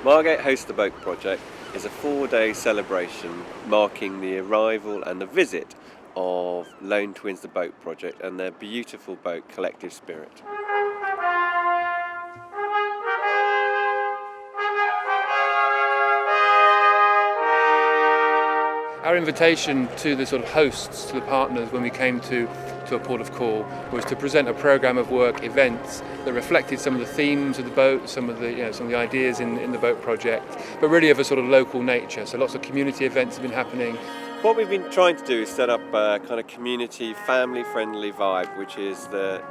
Margate Host the Boat project is a 4-day celebration marking the arrival and the visit of Lone Twins the Boat project and their beautiful boat Collective Spirit. Our invitation to the sort of hosts, to the partners, when we came to a port of call, was to present a programme of work, events that reflected some of the themes of the boat, some of the ideas in the boat project, but really of a sort of local nature. So lots of community events have been happening. What we've been trying to do is set up a kind of community, family-friendly vibe, which is that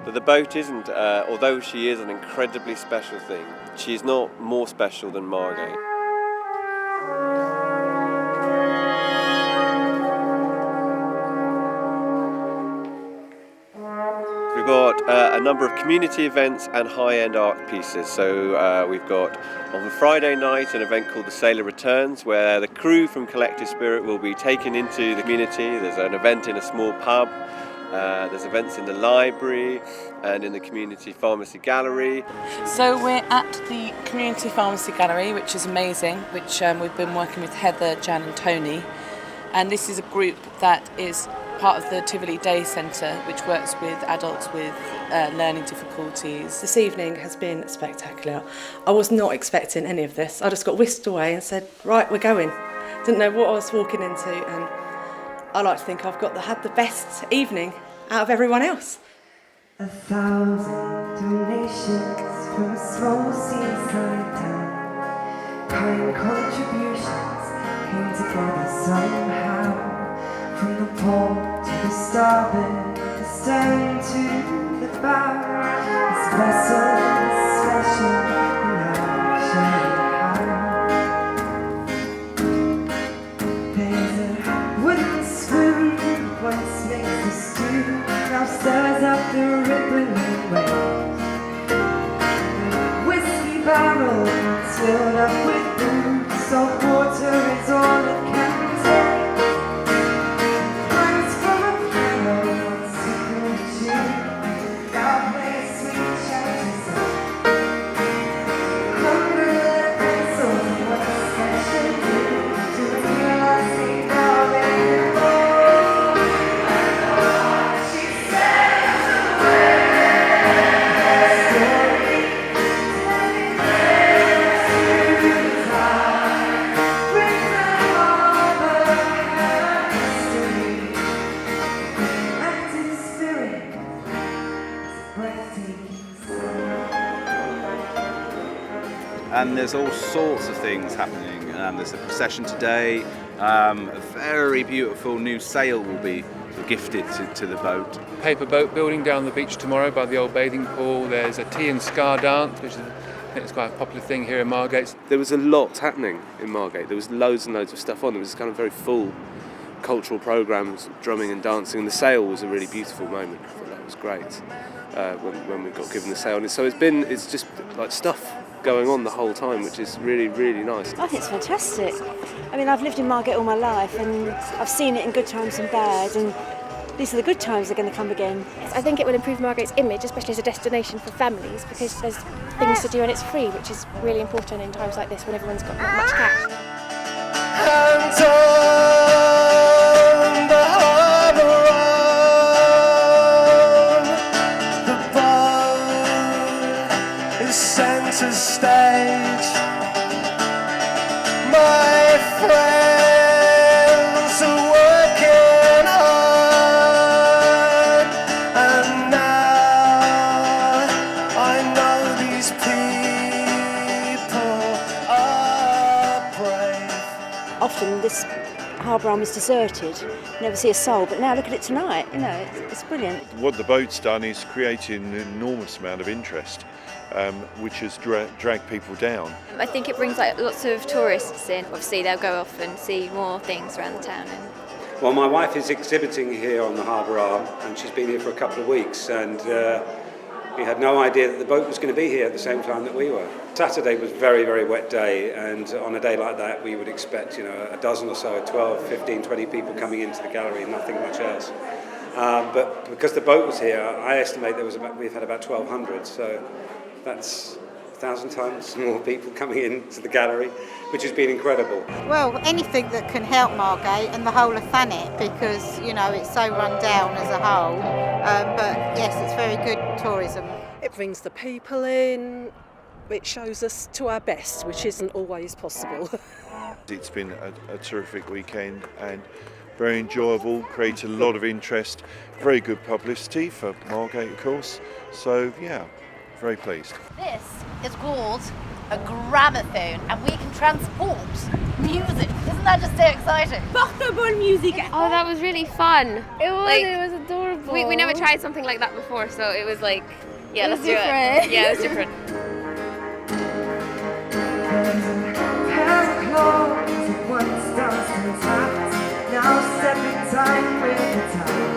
the boat isn't, although she is an incredibly special thing, she's not more special than Margate. We've got a number of community events and high-end art pieces. So we've got on the Friday night an event called The Sailor Returns, where the crew from Collective Spirit will be taken into the community. There's an event in a small pub. There's events in the library and in the community pharmacy gallery. So we're at the community pharmacy gallery, which is amazing, which we've been working with Heather, Jan and Tony. And this is a group that is part of the Tivoli Day Centre, which works with adults with learning difficulties. This evening has been spectacular. I was not expecting any of this. I just got whisked away and said, right, we're going. Didn't know what I was walking into, and I like to think I've had the best evening out of everyone else. 1,000 donations from a small seaside town. Kind contributions came together somehow. From the port to the starboard, the stern to the bow. This vessel is special, and I'll show you how. There's a wooden spoon that once makes the stew, now stirs up the rippling waves. The whiskey barrel is filled up with booze, salt water is all it can take. And there's all sorts of things happening. There's a procession today. A very beautiful new sail will be gifted to the boat. Paper boat building down the beach tomorrow by the old bathing pool. There's a tea and scar dance, which I think is quite a popular thing here in Margate. There was a lot happening in Margate. There was loads and loads of stuff on. It was kind of very full cultural programmes, drumming and dancing. And the sail was a really beautiful moment. I thought that was great when we got given the sail. And so it's just like stuff going on the whole time, which is really, really nice. I think it's fantastic. I mean, I've lived in Margate all my life and I've seen it in good times and bad, and these are the good times that are going to come again. I think it will improve Margate's image, especially as a destination for families, because there's things to do and it's free, which is really important in times like this when everyone's got not much cash. Hands on the harbour road, the boat is centre stage. My friends are working hard, and now I know these people are brave. Often this harbour arm is deserted, you never see a soul, but now look at it tonight, you know, it's brilliant. What the boat's done is creating an enormous amount of interest, which has dragged people down. I think it brings lots of tourists in. Obviously they'll go off and see more things around the town. Well, my wife is exhibiting here on the harbour arm, and she's been here for a couple of weeks, and we had no idea that the boat was going to be here at the same time that we were. Saturday was a very, very wet day, and on a day like that we would expect, a dozen or so, 12, 15, 20 people coming into the gallery, nothing much else. But because the boat was here, I estimate we've had about 1,200, so that's 1,000 times more people coming into the gallery, which has been incredible. Well, anything that can help Margate and the whole of Thanet, because, you know, it's so run down as a whole. But yes, it's very good tourism. It brings the people in, it shows us to our best, which isn't always possible. It's been a terrific weekend and very enjoyable, created a lot of interest, very good publicity for Margate, of course. So yeah, very pleased. This is called a gramophone and we can transport music. Isn't that just so exciting? Portable music. Oh, that was really fun. It was adorable. We never tried something like that before, so it was like, yeah, let's do different. it. Yeah, it was different. Once danced in time, now step in time with the time.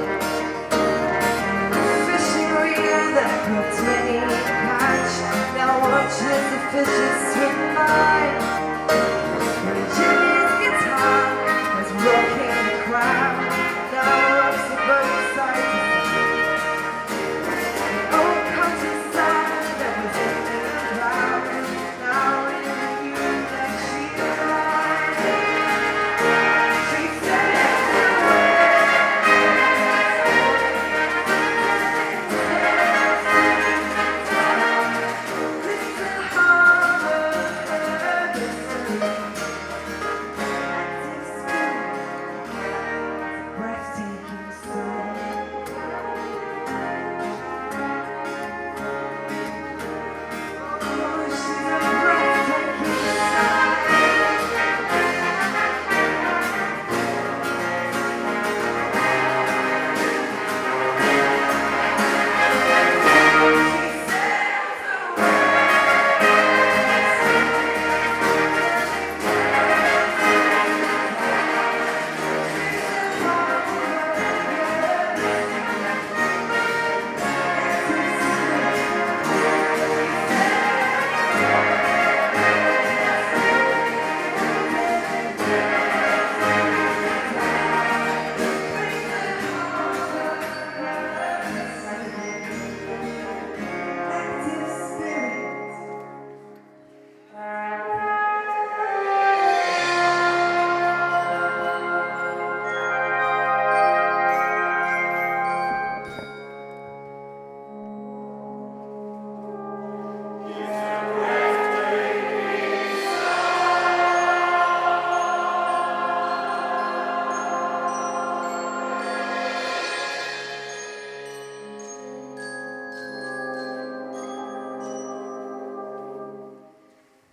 Fishing reel that caught many a catch, now watch as the fishes swim by. Jimmy's guitar is rocking the crowd, now rocks the both sides. The old countryside that was in the crowd, now in the view that she arrived.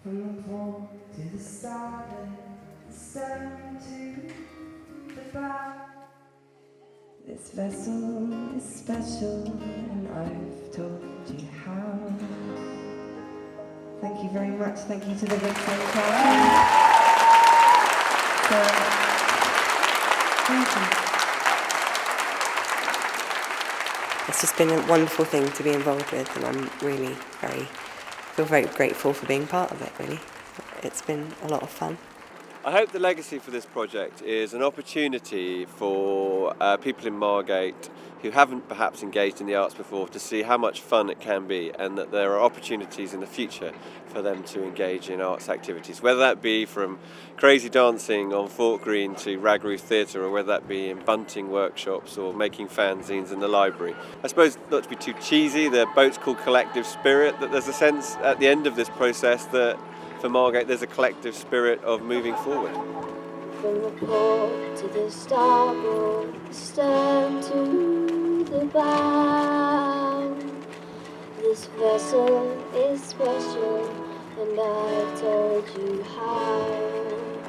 From the pole to the starboard, the stern to the bow. This vessel is special, and I've told you how. Thank you very much. Thank you to the Big Crowd. Thank you. It's just been a wonderful thing to be involved with, and I'm really feel very grateful for being part of it, really. It's been a lot of fun. I hope the legacy for this project is an opportunity for people in Margate who haven't perhaps engaged in the arts before to see how much fun it can be, and that there are opportunities in the future for them to engage in arts activities, whether that be from crazy dancing on Fort Green to Rag Roof Theatre, or whether that be in bunting workshops or making fanzines in the library. I suppose, not to be too cheesy, the boat's called Collective Spirit, that there's a sense at the end of this process that for Margate there's a collective spirit of moving forward. From the port to the starboard, the stern to the bow. This vessel is special, and I've told you how.